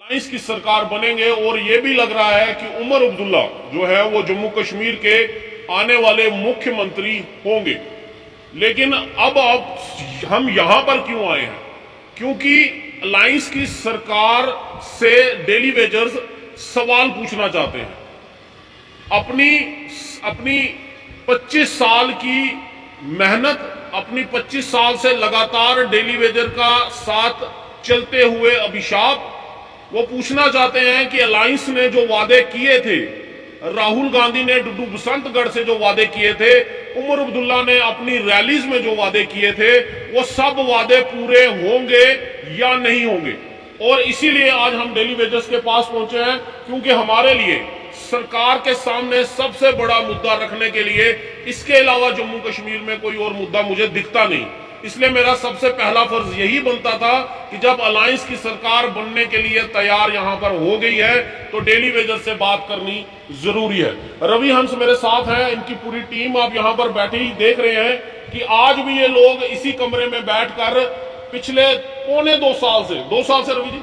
Alliance की सरकार बनेंगे और ये भी लग रहा है कि उमर अब्दुल्ला जो है वो जम्मू कश्मीर के आने वाले मुख्यमंत्री होंगे। लेकिन अब हम यहां पर क्यों आए हैं? क्योंकि अलायंस की सरकार से डेली वेजर्स सवाल पूछना चाहते हैं। अपनी अपनी 25 साल की मेहनत, अपनी 25 साल से लगातार डेली वेजर का साथ चलते हुए अभिशाप वो पूछना चाहते हैं कि अलायंस ने जो वादे किए थे, राहुल गांधी ने डुडू बसंतगढ़ से जो वादे किए थे, उमर अब्दुल्ला ने अपनी रैलीज में जो वादे किए थे, वो सब वादे पूरे होंगे या नहीं होंगे। और इसीलिए आज हम डेली वेजर्स के पास पहुंचे हैं, क्योंकि हमारे लिए सरकार के सामने सबसे बड़ा मुद्दा रखने के लिए इसके अलावा जम्मू कश्मीर में कोई और मुद्दा मुझे दिखता नहीं। इसलिए मेरा सबसे पहला फर्ज यही बनता था कि जब अलायंस की सरकार बनने के लिए तैयार यहां पर हो गई है तो डेली वेजर से बात करनी जरूरी है। रवि हंस मेरे साथ है, इनकी पूरी टीम आप यहां पर बैठी ही देख रहे हैं कि आज भी ये लोग इसी कमरे में बैठकर पिछले पौने 2 साल से रवि जी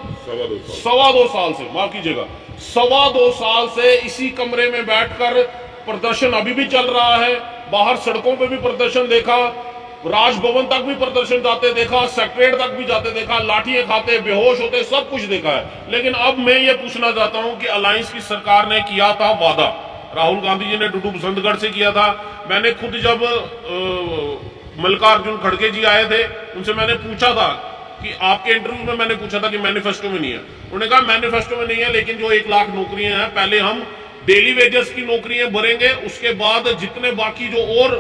सवा दो साल से माफ कीजिएगा, 2.25 साल से इसी कमरे में बैठकर प्रदर्शन अभी भी चल रहा है। बाहर सड़कों पे भी प्रदर्शन देखा, राजभवन तक भी प्रदर्शन जाते देखा, सेक्रेटरीट तक भी जाते देखा, लाठियां खाते, बेहोश होते, सब कुछ देखा है। लेकिन अब मैं ये पूछना चाहता हूं कि अलायंस की सरकार ने किया था वादा, राहुल गांधी जी ने डुडू बसंतगढ़ से किया था। मैंने खुद जब मल्लिकार्जुन खड़गे जी आए थे, उनसे मैंने पूछा था कि आपके इंटरव्यू में मैंने पूछा था कि मैनिफेस्टो में नहीं है। उन्होंने कहा मैनिफेस्टो में नहीं है, लेकिन जो 1 लाख नौकरियां हैं, पहले हम डेली वेजर्स की नौकरियां भरेंगे, उसके बाद जितने बाकी जो और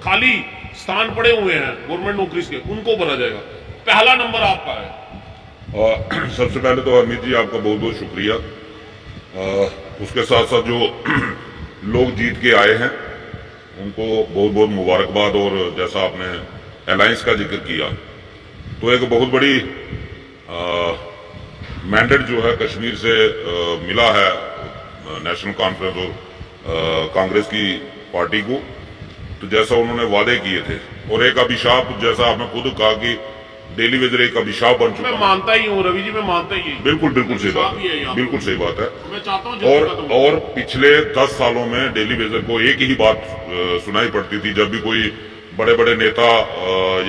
खाली स्थान पड़े हुए हैं गवर्नमेंट नौकरी के, उनको भरा जाएगा। पहला नंबर आपका है। सबसे पहले तो अमित जी आपका बहुत बहुत शुक्रिया। उसके साथ साथ जो लोग जीत के आए हैं उनको बहुत बहुत मुबारकबाद। और जैसा आपने अलायंस का जिक्र किया, तो एक बहुत बड़ी मैंडेट जो है कश्मीर से मिला है नेशनल कॉन्फ्रेंस और कांग्रेस की पार्टी को। तो जैसा उन्होंने वादे किए थे, और एक अभिशाप, जैसा आपने खुद कहा कि डेली वेजर एक अभिशाप बन चुका है। मैं मानता ही हूँ रवि जी, मैं मानता ही। बिल्कुल सही बात है, बिल्कुल सही बात है। मैं चाहता हूँ और पिछले 10 सालों में डेली वेजर को एक ही बात सुनाई पड़ती थी। जब भी कोई बड़े बड़े नेता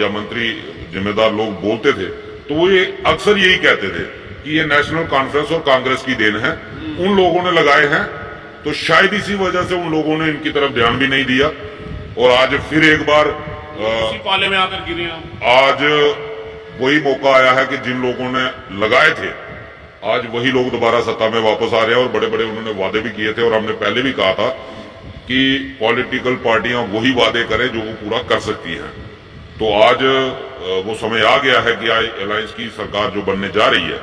या मंत्री, जिम्मेदार लोग बोलते थे, तो वो ये अक्सर यही कहते थे कि ये नेशनल कॉन्फ्रेंस और कांग्रेस की देन है, उन लोगों ने लगाए हैं। तो शायद इसी वजह से उन लोगों ने इनकी तरफ ध्यान भी नहीं दिया, और आज फिर एक बार उसी पाले में आकर गिरे हैं। आज वही मौका आया है कि जिन लोगों ने लगाए थे, आज वही लोग दोबारा सत्ता में वापस आ रहे हैं। और बड़े बड़े उन्होंने वादे भी किए थे, और हमने पहले भी कहा था कि पॉलिटिकल पार्टियां वही वादे करें जो वो पूरा कर सकती हैं। तो आज वो समय आ गया है कि आज अलायंस की सरकार जो बनने जा रही है,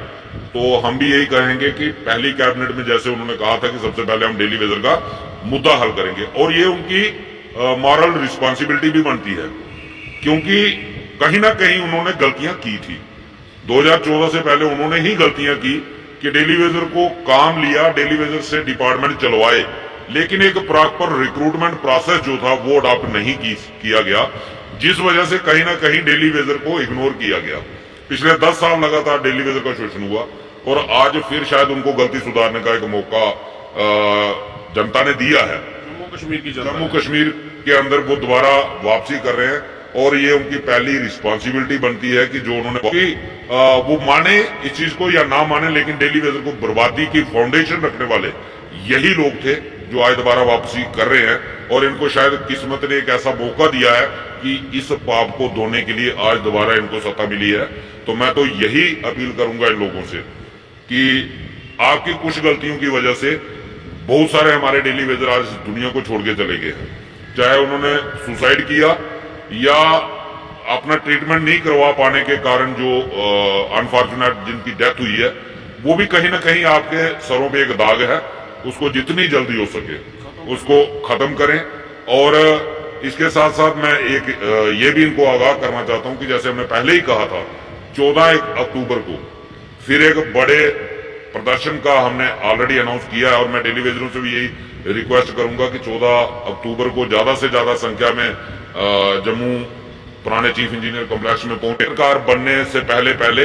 तो हम भी यही कहेंगे कि पहली कैबिनेट में जैसे उन्होंने कहा था कि सबसे पहले हम डेली वेजर का मुद्दा हल करेंगे, और ये उनकी मॉरल रिस्पॉन्सिबिलिटी भी बनती है, क्योंकि कहीं ना कहीं उन्होंने गलतियां की थी। 2014 से पहले उन्होंने ही गलतियां की कि डेली वेजर को काम लिया, डेली वेजर से डिपार्टमेंट चलवाए, लेकिन एक प्रॉपर रिक्रूटमेंट प्रोसेस जो था वो अडॉप्ट नहीं किया गया, जिस वजह से कहीं ना कहीं डेली वेजर को इग्नोर किया गया। पिछले 10 साल लगातार डेली वेजर का शोषण हुआ, और आज फिर शायद उनको गलती सुधारने का एक मौका जनता ने दिया है। जम्मू कश्मीर के अंदर वो दोबारा वापसी कर रहे हैं, और ये उनकी पहली रिस्पॉन्सिबिलिटी बनती है कि जो उन्होंने वो माने इस चीज को या ना माने, लेकिन डेली वेजर को बर्बादी की फाउंडेशन रखने वाले यही लोग थे जो आज दोबारा वापसी कर रहे हैं। और इनको शायद किस्मत ने एक ऐसा मौका दिया है कि इस पाप को धोने के लिए आज दोबारा इनको सत्ता मिली है। तो मैं तो यही अपील करूंगा इन लोगों से कि आपकी कुछ गलतियों की वजह से बहुत सारे हमारे डेली वेजर आज दुनिया को छोड़ के चले गए हैं, चाहे उन्होंने सुसाइड किया या अपना ट्रीटमेंट नहीं करवा पाने के कारण जो अनफॉर्चुनेट जिनकी डेथ हुई है, वो भी कहीं ना कहीं आपके सरों पे एक दाग है। उसको जितनी जल्दी हो सके उसको खत्म करें। और इसके साथ साथ मैं एक ये भी इनको आगाह करना चाहता हूं कि जैसे हमने पहले ही कहा था, 14 अक्टूबर को फिर एक बड़े प्रदर्शन का हमने ऑलरेडी अनाउंस किया है, और मैं डेली वेजरों से भी यही रिक्वेस्ट करूंगा कि 14 अक्टूबर को ज्यादा से ज्यादा संख्या में जम्मू पुराने चीफ इंजीनियर कॉम्प्लेक्स में पहुंचे। सरकार बनने से पहले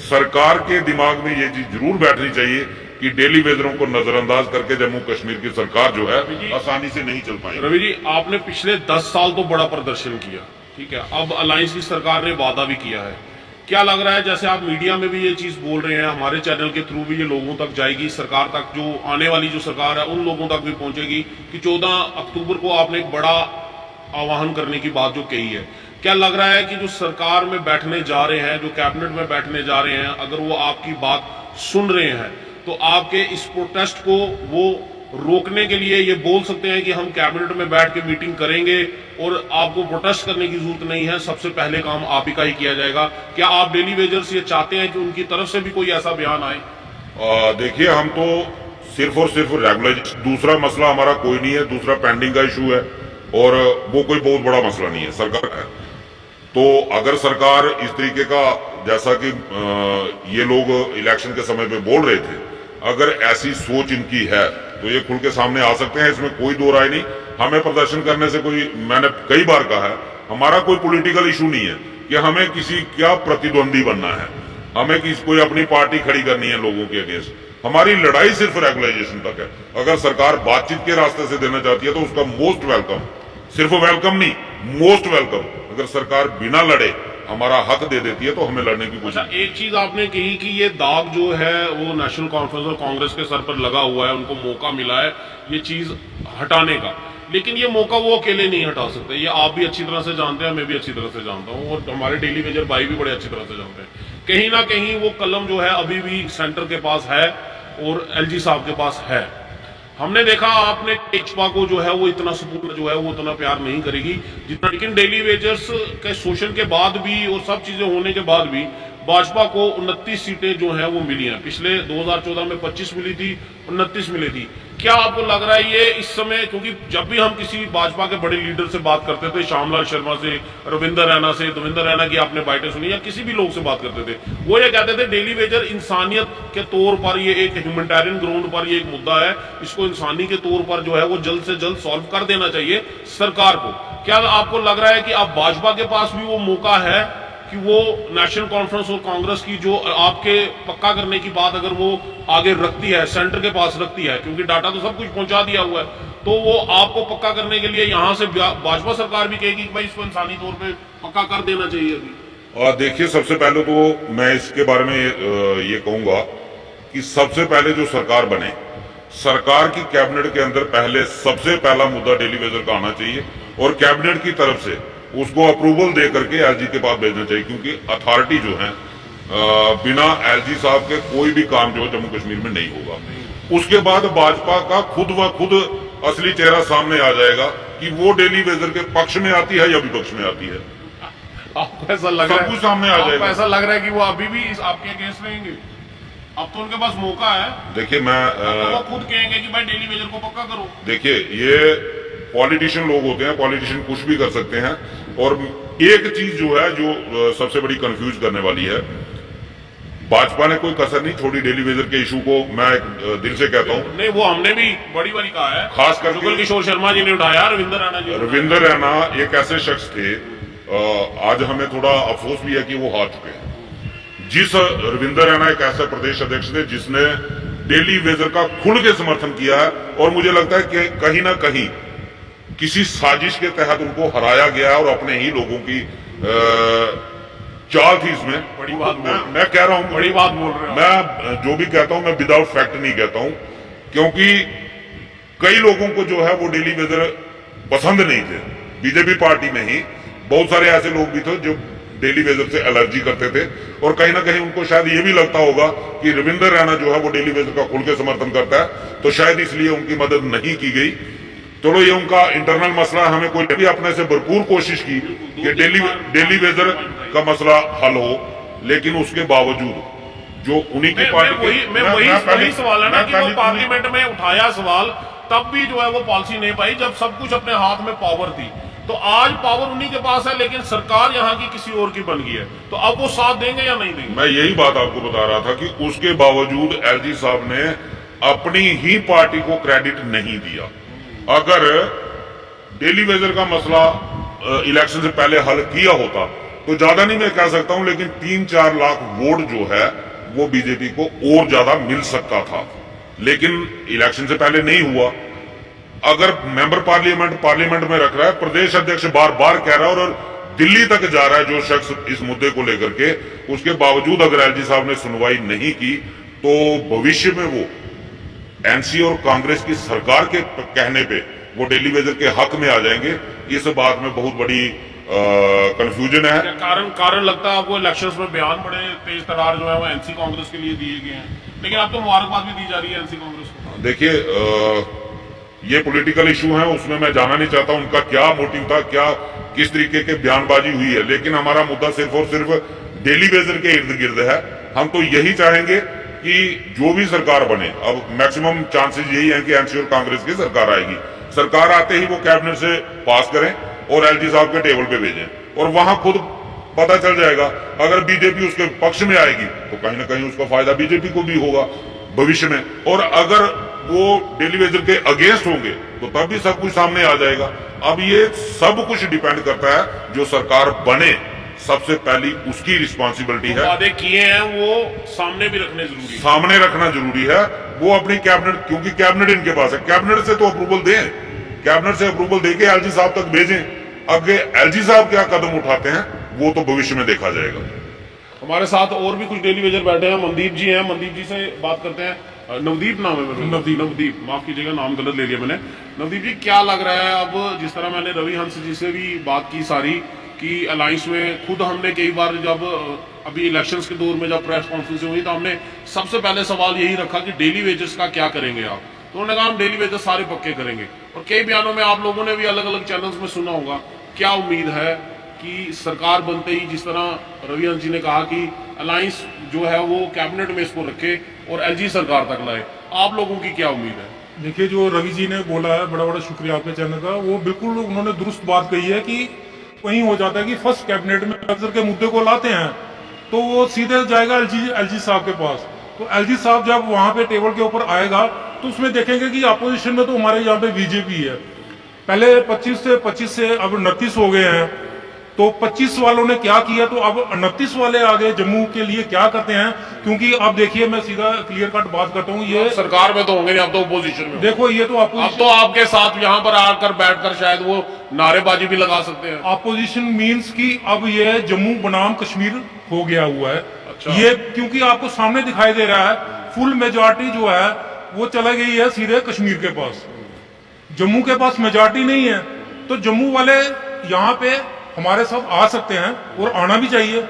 सरकार के दिमाग में ये चीज जरूर बैठनी चाहिए कि डेली वेजरों को नजरअंदाज करके जम्मू कश्मीर की सरकार जो है आसानी से नहीं चल पाएगी। रवि जी, आपने पिछले 10 साल तो बड़ा प्रदर्शन किया, ठीक है, अब अलायंस की सरकार ने वादा भी किया है। क्या लग रहा है, जैसे आप मीडिया में भी ये चीज बोल रहे हैं, हमारे चैनल के थ्रू भी ये लोगों तक जाएगी, सरकार तक, जो आने वाली जो सरकार है उन लोगों तक भी पहुंचेगी कि 14 अक्टूबर को आपने एक बड़ा आह्वान करने की बात जो कही है, क्या लग रहा है कि जो सरकार में बैठने जा रहे हैं, जो कैबिनेट में बैठने जा रहे हैं, अगर वो आपकी बात सुन रहे हैं तो आपके इस प्रोटेस्ट को वो रोकने के लिए ये बोल सकते हैं कि हम कैबिनेट में बैठ के मीटिंग करेंगे और आपको प्रोटेस्ट करने की जरूरत नहीं है, सबसे पहले काम आप ही का ही किया जाएगा? क्या आप डेली वेजर्स ये चाहते हैं कि उनकी तरफ से भी कोई ऐसा बयान आए? देखिए, हम तो सिर्फ और सिर्फ रेगुलराइजेशन, दूसरा मसला हमारा कोई नहीं है, दूसरा पेंडिंग का इशू है और वो कोई बहुत बड़ा मसला नहीं है। सरकार है तो अगर सरकार इस तरीके का, जैसा कि ये लोग इलेक्शन के समय पे बोल रहे थे, अगर ऐसी सोच इनकी है तो ये खुल के सामने आ सकते हैं, इसमें कोई दो राय नहीं। हमें प्रदर्शन करने से कोई, मैंने कई बार कहा है, हमारा कोई पॉलिटिकल इशू नहीं है कि हमें किसी क्या प्रतिद्वंदी बनना है, हमें कोई अपनी पार्टी खड़ी करनी है लोगों के अगेंस्ट। हमारी लड़ाई सिर्फ रेगुलाइजेशन तक है। अगर सरकार बातचीत के रास्ते से देना चाहती है तो उसका मोस्ट वेलकम, सिर्फ वेलकम नहीं, मोस्ट वेलकम। अगर सरकार बिना लड़े हमारा हक दे देती है तो हमें लड़ने की कोशिश। एक चीज आपने कही कि ये दाग जो है वो नेशनल कॉन्फ्रेंस और कांग्रेस के सर पर लगा हुआ है, उनको मौका मिला है ये चीज हटाने का, लेकिन ये मौका वो अकेले नहीं हटा सकते। ये आप भी अच्छी तरह से जानते हैं, मैं भी अच्छी तरह से जानता हूँ और हमारे डेली वेजर भाई भी बड़े अच्छी तरह से जानते हैं। कहीं ना कहीं वो कलम जो है अभी भी सेंटर के पास है और एलजी साहब के पास है। हमने देखा आपने टेक्सपा को जो है वो इतना सपोर्ट जो है वो उतना प्यार नहीं करेगी जितना, लेकिन डेली वेजर्स के शोषण के बाद भी और सब चीजें होने के बाद भी भाजपा को 29 सीटें जो हैं वो मिली हैं। पिछले 2014 में 25 मिली थी, 29 मिली थी। क्या आपको लग रहा है ये इस समय, क्योंकि जब भी हम किसी भाजपा के बड़े लीडर से बात करते थे, श्यामलाल शर्मा से, रविंदर रैना से, देवेंद्र रैना की आपने बाइटें सुनी या किसी भी लोग से बात करते थे, वो ये कहते थे डेली वेजर इंसानियत के तौर पर ये एक ह्यूमैनिटेरियन ग्राउंड पर ये एक मुद्दा है, इसको इंसानी के तौर पर जो है वो जल्द से जल्द सॉल्व कर देना चाहिए सरकार को। क्या आपको लग रहा है कि अब भाजपा के पास भी वो मौका है कि वो नेशनल कॉन्फ्रेंस और कांग्रेस की जो आपके पक्का करने की बात अगर वो आगे रखती है, सेंटर के पास रखती है, क्योंकि डाटा तो सब कुछ पहुंचा दिया हुआ है, तो वो आपको पक्का करने के लिए यहां से भाजपा सरकार भी कहेगी कि भाई इसको इंसानी तौर पे पक्का कर देना चाहिए अभी? और देखिए, सबसे पहले तो मैं इसके बारे में ये कहूंगा कि सबसे पहले जो सरकार बने, सरकार की कैबिनेट के अंदर पहले सबसे पहला मुद्दा डेली वेजर का आना चाहिए और कैबिनेट की तरफ से उसको अप्रूवल दे करके एलजी के पास भेजना चाहिए, क्योंकि अथॉरिटी जो है बिना एलजी साहब के कोई भी काम जो है जम्मू कश्मीर में नहीं होगा। उसके बाद भाजपा का खुद व खुद असली चेहरा सामने आ जाएगा कि वो डेली वेजर के पक्ष में आती है या विपक्ष में आती है। आपको ऐसा लग रहा है, सब कुछ सामने आ जाएगा। ऐसा लग रहा है कि वो अभी भी आपके अगेंस्ट रहेंगे? अब तो उनके पास मौका है। देखिए, वो खुद कहेंगे कि भाई डेली वेजर को पक्का करो। देखिए, ये पॉलिटिशियन लोग होते हैं, पॉलिटिशियन कुछ भी कर सकते हैं। और एक चीज जो है जो सबसे बड़ी कंफ्यूज करने वाली है, भाजपा ने कोई कसर नहीं छोड़ी डेली वेजर के इशू को। मैं दिल से कहता हूं, नहीं, वो हमने भी बड़ी बारी कहा है, खास करके जुगल किशोर शर्मा जी ने उठाया, रविंदर रैना जी। रविंदर रैना एक ऐसे शख्स थे, आज हमें थोड़ा अफसोस भी है कि वो हार चुके हैं। जिस रविंदर रैना एक ऐसे प्रदेश अध्यक्ष थे जिसने डेली वेजर का खुल के समर्थन किया है, और मुझे लगता है कि कहीं ना कहीं किसी साजिश के तहत उनको हराया गया है और अपने ही लोगों की चाल थी इसमें। बड़ी बात मैं कह रहा हूं, बड़ी बात बोल रहे हैं। मैं जो भी कहता हूं मैं विदाउट फैक्ट नहीं कहता हूं, क्योंकि कई लोगों को जो है वो डेली वेजर पसंद नहीं थे। बीजेपी पार्टी में ही बहुत सारे ऐसे लोग भी थे जो डेली वेजर से एलर्जी करते थे, और कहीं ना कहीं उनको शायद ये भी लगता होगा कि रविंदर रैना जो है वो डेली वेजर का खुल के समर्थन करता है, तो शायद इसलिए उनकी मदद नहीं की गई। चलो, ये उनका इंटरनल मसला, हमें कोई भी अपने से भरपूर कोशिश की कि डेली वेजर का मसला हल हो, लेकिन उसके बावजूद जो उन्हीं की पार्टी वही सवाल है ना कि वो पार्लियामेंट में उठाया सवाल, तब भी जो है वो पॉलिसी नहीं पाई जब सब कुछ अपने हाथ में पावर थी। तो आज पावर उन्हीं के पास है, लेकिन सरकार यहाँ की किसी और की बन गई है, तो अब वो साथ देंगे या नहीं देंगे? मैं यही बात आपको बता रहा था कि उसके बावजूद एलजी साहब ने अपनी ही पार्टी को क्रेडिट नहीं दिया। अगर डेली वेजर का मसला इलेक्शन से पहले हल किया होता तो ज्यादा नहीं मैं कह सकता हूं, लेकिन 3-4 लाख वोट जो है वो बीजेपी को और ज्यादा मिल सकता था, लेकिन इलेक्शन से पहले नहीं हुआ। अगर मेंबर पार्लियामेंट में रख रहा है, प्रदेश अध्यक्ष बार बार कह रहा है और दिल्ली तक जा रहा है जो शख्स इस मुद्दे को लेकर के, उसके बावजूद अगर एलजी साहब ने सुनवाई नहीं की तो भविष्य में वो एनसी और कांग्रेस की सरकार के कहने पे वो डेली वेजर के हक में आ जाएंगे। इस बात में बहुत बड़ी कंफ्यूजन है। कारण लगता है आपको इलेक्शंस में बयान बड़े तेज तरार जो है वो एनसी कांग्रेस के लिए दिए गए हैं, लेकिन अब तो मुबारकबाद भी दी जा रही है एनसी कांग्रेस को। देखिए ये पॉलिटिकल इशू है, उसमें मैं जाना नहीं चाहता उनका क्या मोटिव था, क्या किस तरीके के बयानबाजी हुई है, लेकिन हमारा मुद्दा सिर्फ और सिर्फ डेली वेजर के इर्द गिर्द है। हम तो यही चाहेंगे कि जो भी सरकार बने, अब मैक्सिमम चांसेस यही हैं कि एनसी और कांग्रेस की सरकार आएगी, सरकार आते ही वो कैबिनेट से पास करें और एलजी साहब के टेबल पे भेजें, और वहां खुद पता चल जाएगा। अगर बीजेपी उसके पक्ष में आएगी तो कहीं ना कहीं उसका फायदा बीजेपी को भी होगा भविष्य में, और अगर वो डेली वेजर के अगेंस्ट होंगे तो तब भी सब कुछ सामने आ जाएगा। अब ये सब कुछ डिपेंड करता है जो सरकार बने, सबसे पहली उसकी रिस्पॉन्सिबिलिटी है। वादे किए हैं वो सामने भी रखने जरूरी है, सामने रखना जरूरी है। वो अपनी कैबिनेट, क्योंकि कैबिनेट इनके पास है, कैबिनेट से तो अप्रूवल दें, कैबिनेट से अप्रूवल देके एलजी साहब तक भेजें। अब एलजी साहब क्या कदम उठाते हैं वो तो भविष्य में देखा जाएगा। हमारे साथ और भी कुछ डेली वेजर बैठे हैं, मनदीप जी हैं, मनदीप जी से बात करते हैं। नवदीप नाम है मेरा, नवदीप माफ कीजिएगा, नाम गलत ले लिया मैंने। नवदीप जी क्या लग रहा है, अब जिस तरह मैंने रवि हंस जी से भी बात की सारी कि अलायंस में खुद हमने कई बार जब अभी इलेक्शंस के दौर में जब प्रेस कॉन्फ्रेंस हुई तो हमने सबसे पहले सवाल यही रखा कि डेली वेजेस का क्या करेंगे आप, तो उन्होंने कहा हम डेली वेजेस सारे पक्के करेंगे। और कई बयानों में आप लोगों ने भी अलग अलग चैनल्स में सुना होगा, क्या उम्मीद है कि सरकार बनते ही जिस तरह रवि हंस जी ने कहा कि अलायंस जो है वो कैबिनेट में इसको रखे और एलजी सरकार तक लाए, आप लोगों की क्या उम्मीद है? देखिए जो रवि जी ने बोला है, बड़ा बड़ा शुक्रिया आपके चैनल का, वो बिल्कुल उन्होंने दुरुस्त बात कही है कि वही हो जाता है कि फर्स्ट कैबिनेट में अफसर के मुद्दे को लाते हैं तो वो सीधे जाएगा एलजी साहब के पास। तो एलजी साहब जब वहां पे टेबल के ऊपर आएगा तो उसमें देखेंगे कि अपोजिशन में तो हमारे यहाँ पे बीजेपी है, पहले 25 से अब 29 हो गए हैं, तो 25 वालों ने क्या किया तो अब 29 वाले आगे जम्मू के लिए क्या करते हैं। क्योंकि अब देखिए मैं सीधा क्लियर कट बात करता हूँ, ये सरकार में तो होंगे नहीं, अब तो अपोजिशन में। देखो ये तो अब तो आपके साथ यहाँ पर आकर बैठकर शायद वो नारेबाजी भी लगा सकते हैं। अपोजिशन मींस कि अब ये जम्मू बनाम कश्मीर हो गया हुआ है। अच्छा। ये क्योंकि आपको सामने दिखाई दे रहा है फुल मेजॉरिटी जो है वो चला गई है सीधे कश्मीर के पास, जम्मू के पास मेजॉरिटी नहीं है। तो जम्मू वाले यहाँ पे हमारे साथ आ सकते हैं और आना भी चाहिए,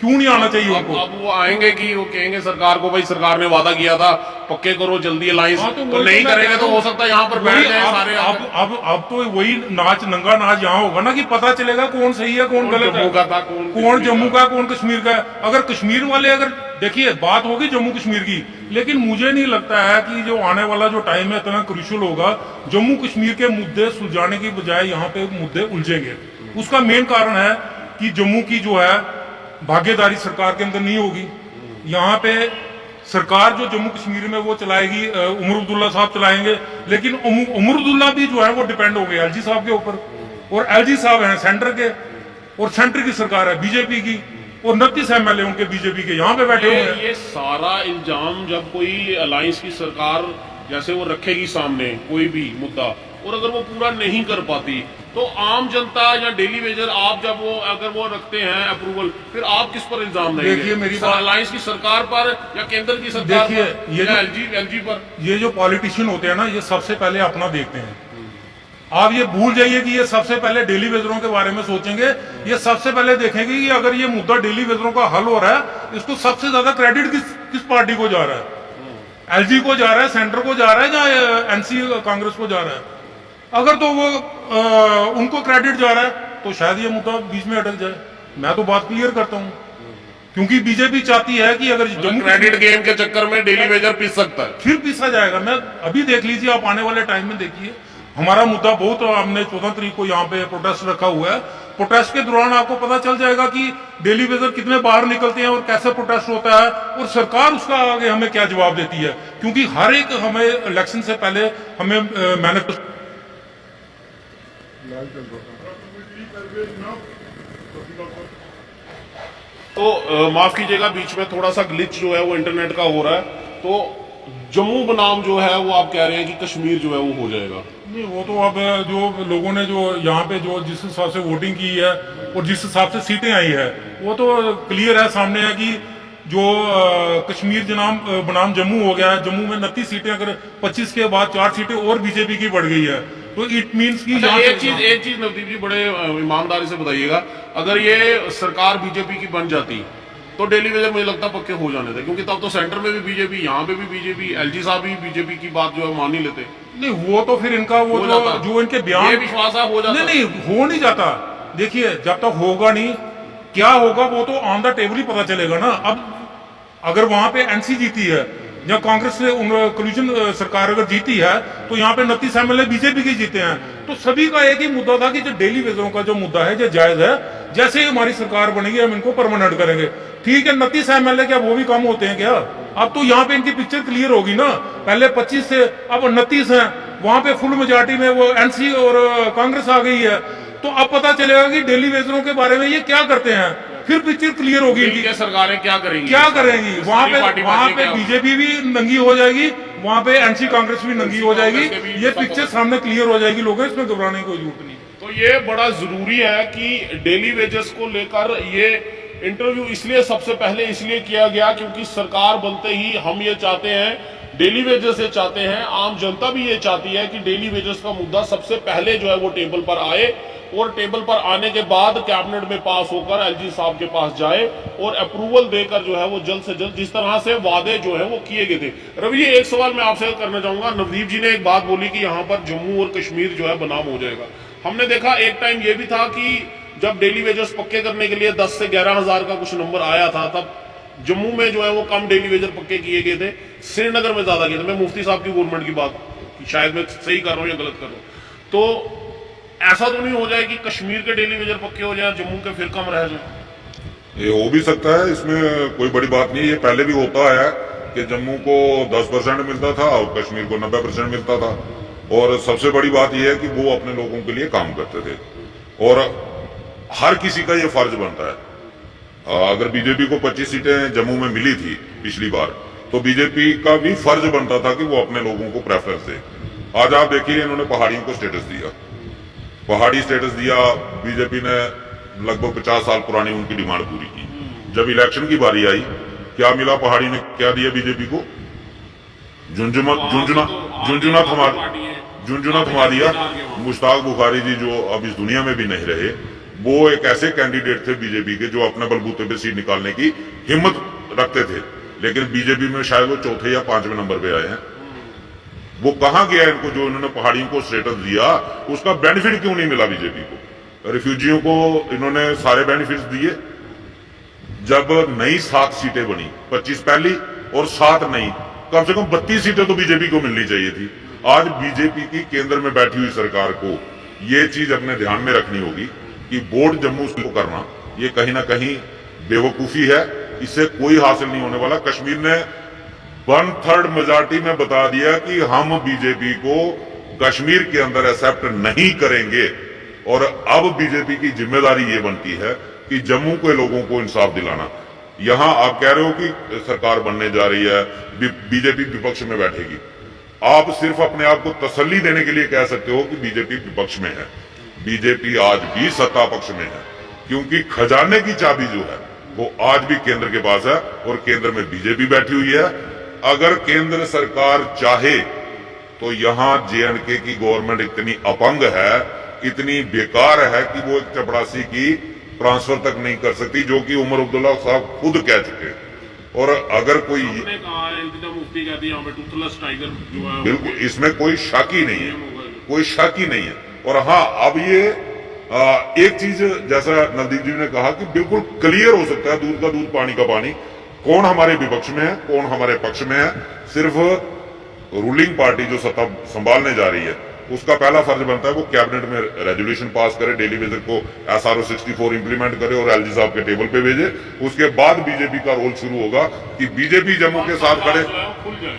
क्यों नहीं आना चाहिए उनको? अब वो आएंगे कि वो कहेंगे सरकार को भाई सरकार ने वादा किया था पक्के करो जल्दी अलायंस, तो नहीं करेंगे तो हो सकता है यहाँ पर बैठ जाए सारे। अब तो वही नाच, नंगा नाच यहाँ होगा ना कि पता चलेगा कौन सही है कौन गलत है, कौन जम्मू का कौन कश्मीर का है। अगर कश्मीर वाले, अगर देखिए बात होगी जम्मू कश्मीर की, लेकिन मुझे नहीं लगता है कि जो आने वाला जो टाइम है इतना क्रूशियल होगा। जम्मू कश्मीर के मुद्दे सुलझाने की बजाय यहाँ पे मुद्दे उलझेंगे। उसका मेन कारण है कि जम्मू की जो है भागीदारी सरकार के अंदर नहीं होगी। यहाँ पे सरकार जो जम्मू कश्मीर में वो चलाएगी, उमर अब्दुल्ला साहब चलाएंगे, लेकिन उमर अब्दुल्ला भी जो है वो डिपेंड हो गए एलजी साहब के ऊपर, और एलजी साहब हैं सेंटर के, और सेंटर की सरकार है बीजेपी की, और 29 MLA उनके बीजेपी के यहाँ पे बैठे हुए हैं। ये सारा इल्जाम जब कोई अलायंस की सरकार जैसे वो रखेगी सामने कोई भी मुद्दा, और अगर वो पूरा नहीं कर पाती तो आम जनता या डेली वेजर आप जब वो अगर वो रखते हैं अप्रूवल, फिर आप किस पर इल्जाम देंगे? देखिए मेरी बात, अलायंस की सरकार पर या केंद्र की सरकार देखिए पर ये या एलजी पर? ये जो पॉलिटिशियन होते हैं ना, ये सबसे पहले अपना देखते हैं। आप ये भूल जाइए कि ये सबसे पहले डेली वेजरों के बारे में सोचेंगे। ये सबसे पहले देखेंगे कि अगर ये मुद्दा डेली वेजरों का हल हो रहा है, इसको सबसे ज्यादा क्रेडिट किस पार्टी को जा रहा है? एलजी को जा रहा है, सेंटर को जा रहा है, या एनसी कांग्रेस को जा रहा है? अगर तो वो उनको क्रेडिट जा रहा है तो शायद ये मुद्दा बीच में अटक जाए। मैं तो बात क्लियर करता हूँ, क्योंकि बीजेपी चाहती है कि अगर जम्मू क्रेडिट गेम के चक्कर में डेली वेजर पीस सकता है, फिर पीसा जाएगा। मैं अभी देख लीजिए, आप आने वाले टाइम में देखिए हमारा मुद्दा बहुत, हमने 14 तारीख को यहाँ पे प्रोटेस्ट रखा हुआ है। प्रोटेस्ट के दौरान आपको पता चल जाएगा कि डेली वेजर कितने बाहर निकलते हैं और कैसे प्रोटेस्ट होता है, और सरकार उसका आगे हमें क्या जवाब देती है। क्योंकि हर एक हमें इलेक्शन से पहले हमें मैनिफेस्टो तो माफ कीजिएगा, बीच में थोड़ा सा ग्लिच जो है वो इंटरनेट का हो रहा है। तो जम्मू बनाम जो है वो आप कह रहे हैं कि कश्मीर जो है वो हो जाएगा। नहीं, वो तो अब जो लोगों ने जो यहाँ पे जो जिस हिसाब से वोटिंग की है और जिस हिसाब से सीटें आई है, वो तो क्लियर है, सामने है कि जो कश्मीर बनाम जम्मू हो गया है। जम्मू में 29 सीटें, अगर 25 के बाद 4 सीटें और बीजेपी की बढ़ गई है, तो इट मीन्स की अच्छा, एक चीज नवदीप जी बड़े ईमानदारी से बताइएगा, अगर ये सरकार बीजेपी की बन जाती तो डेली वेजर मुझे लगता पक्के हो जाने थे, क्योंकि तब तो सेंटर में भी बीजेपी, यहाँ पे भी बीजेपी, एलजी साहब भी बीजेपी की बात जो है मान ही लेते। नहीं, वो तो फिर इनका वो जो इनके बयान, ये विश्वास हो जाता। नहीं, हो नहीं जाता। देखिए, जब तक होगा नहीं, क्या होगा वो तो ऑन द टेबल ही पता चलेगा ना। अब अगर वहां पे एनसी जीती है या कांग्रेस से कोलिशन सरकार अगर जीती है, तो यहाँ पे 29 एमएलए बीजेपी के जीते हैं। तो सभी का एक ही मुद्दा था कि जो डेली वेजरों का जो मुद्दा है, जो जायज है, जैसे ही हमारी सरकार बनेगी हम इनको परमानेंट करेंगे। ठीक है, 29 एमएलए क्या वो भी कम होते हैं क्या? अब तो यहाँ पे इनकी पिक्चर क्लियर होगी ना। पहले 25 थे, अब 29 है। वहां पे फुल मेजॉरिटी में वो एनसी और कांग्रेस आ गई है। तो अब पता चलेगा कि डेली वेजरों के बारे में ये क्या करते हैं, फिर पिक्चर क्लियर होगी इनकी। सरकारें क्या करेंगी, वहां पे बीजेपी भी नंगी हो जाएगी, वहां पे एनसी कांग्रेस भी नंगी हो जाएगी। ये पिक्चर सामने क्लियर हो जाएगी, लोगों, इसमें घबराने की कोई जरूरत नहीं। तो ये बड़ा जरूरी है कि डेली वेजेस को लेकर ये इंटरव्यू इसलिए सबसे पहले इसलिए किया गया क्योंकि सरकार बनते ही हम ये चाहते हैं, डेली वेजेस ये चाहते हैं, आम जनता भी ये चाहती है कि डेली वेजेस का मुद्दा सबसे पहले जो है वो टेबल पर आए, और टेबल पर आने के बाद कैबिनेट में पास होकर एलजी साहब के पास जाए और अप्रूवल देकर जो है वो जल्द से जल्द, जिस तरह से वादे जो है वो किए गए थे। रवि जी, एक सवाल मैं आपसे करना चाहूंगा। नवदीप जी ने एक बात बोली कि यहाँ पर जम्मू और कश्मीर जो है बनाम हो जाएगा। हमने देखा एक टाइम ये भी था कि जब डेली वेजेस पक्के करने के लिए 10 से 11 हजार का कुछ नंबर आया था, तब जम्मू में जो है वो कम डेली वेजर पक्के किए गए थे, श्रीनगर में ज्यादा किए थे। मैं मुफ्ती साहब की गवर्नमेंट की बात, शायद मैं सही कर रहा हूँ या गलत कर रहा हूँ, तो ऐसा तो नहीं हो जाए कि कश्मीर के डेली वेजर पक्के हो जाए, जम्मू के फिर कम रह जाए? ये हो भी सकता है, इसमें कोई बड़ी बात नहीं। ये पहले भी होता है कि जम्मू को 10% मिलता था और कश्मीर को 90% मिलता था। और सबसे बड़ी बात यह है कि वो अपने लोगों के लिए काम करते थे, और हर किसी का ये फर्ज बनता है। अगर बीजेपी को 25 सीटें जम्मू में मिली थी पिछली बार, तो बीजेपी का भी फर्ज बनता था कि वो अपने लोगों को प्रेफरेंस दे। आज आप देखिए, इन्होंने पहाड़ियों को स्टेटस दिया, पहाड़ी स्टेटस दिया। बीजेपी ने लगभग 50 साल पुरानी उनकी डिमांड पूरी की। जब इलेक्शन की बारी आई, क्या मिला? पहाड़ी ने क्या दिया बीजेपी को? झुंझुना थमा दिया। मुश्ताक बुखारी जी, जो अब इस दुनिया में भी नहीं रहे, वो एक ऐसे कैंडिडेट थे बीजेपी के जो अपने बलबूते पे सीट निकालने की हिम्मत रखते थे, लेकिन बीजेपी में शायद वो चौथे या 5वें नंबर पे आए हैं। वो कहां गया इनको? जो इन्होंने पहाड़ियों को स्टेटस दिया, उसका बेनिफिट क्यों नहीं मिला बीजेपी को? रिफ्यूजियों को इन्होंने सारे बेनिफिट्स दिए। जब नई 7 सीटें बनी, 25 पहली और 7 नई, कम से कम 32 सीटें तो बीजेपी को मिलनी चाहिए थी। आज बीजेपी की केंद्र में बैठी हुई सरकार को ये चीज अपने ध्यान में रखनी होगी कि वोट जम्मू को करना ये कहीं ना कहीं बेवकूफी है, इससे कोई हासिल नहीं होने वाला। कश्मीर ने 1/3 मेजॉरिटी में बता दिया कि हम बीजेपी को कश्मीर के अंदर एक्सेप्ट नहीं करेंगे, और अब बीजेपी की जिम्मेदारी ये बनती है कि जम्मू के लोगों को इंसाफ दिलाना। यहां आप कह रहे हो कि सरकार बनने जा रही है, बीजेपी विपक्ष में बैठेगी। आप सिर्फ अपने आप को तसल्ली देने के लिए कह सकते हो कि बीजेपी विपक्ष में है। बीजेपी आज भी सत्ता पक्ष में है, क्योंकि खजाने की चाबी जो है वो आज भी केंद्र के पास है, और केंद्र में बीजेपी बैठी हुई है। अगर केंद्र सरकार चाहे तो यहां जेएंडके की गवर्नमेंट इतनी अपंग है, इतनी बेकार है कि वो एक चपरासी की ट्रांसफर तक नहीं कर सकती, जो कि उमर अब्दुल्ला साहब खुद कह चुके। और अगर कोई मुफ्ती कहती है टूथलेस टाइगर जो है, बिल्कुल इसमें कोई शक ही नहीं है, कोई शक ही नहीं है। और हाँ, अब ये एक चीज जैसा नवदीप जी ने कहा कि बिल्कुल क्लियर हो सकता है, दूध का दूध पानी का पानी, कौन हमारे विपक्ष में है, कौन हमारे पक्ष में है। सिर्फ रूलिंग पार्टी जो सत्ता संभालने जा रही है, उसका पहला फर्ज बनता है वो कैबिनेट में रेजोल्यूशन पास करे, डेली वेजर को SRO 64 इंप्लीमेंट करे और एलजी साहब के टेबल पे भेजे। उसके बाद बीजेपी का रोल शुरू होगा कि बीजेपी जम्मू के साथ खड़े,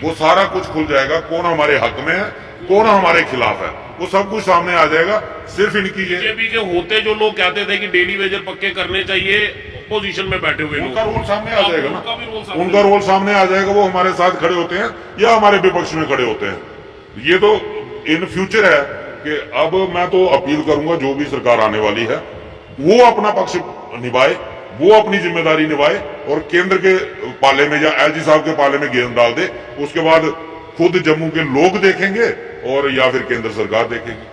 वो सारा कुछ खुल जाएगा, कौन हमारे हक में है, कौन हमारे खिलाफ है, वो सब कुछ सामने आ जाएगा। सिर्फ इनकी ये बीजेपी के होते जो लोग कहते थे कि डेली वेजर पक्के करने चाहिए, पोजीशन में बैठे हुए उनका लोग। रोल सामने आ जाएगा उनका भी रोल ना, सामने उनका रोल सामने आ जाएगा। वो हमारे साथ खड़े होते हैं या हमारे विपक्ष में खड़े होते हैं। ये तो इन फ्यूचर है कि अब मैं तो अपील करूंगा जो भी सरकार आने वाली है वो अपना पक्ष निभाए, वो अपनी जिम्मेदारी निभाए और केंद्र के पाले में या एलजी साहब के पाले में गेंद डाल दे। उसके बाद खुद जम्मू के लोग देखेंगे और या फिर केंद्र सरकार देखेगी।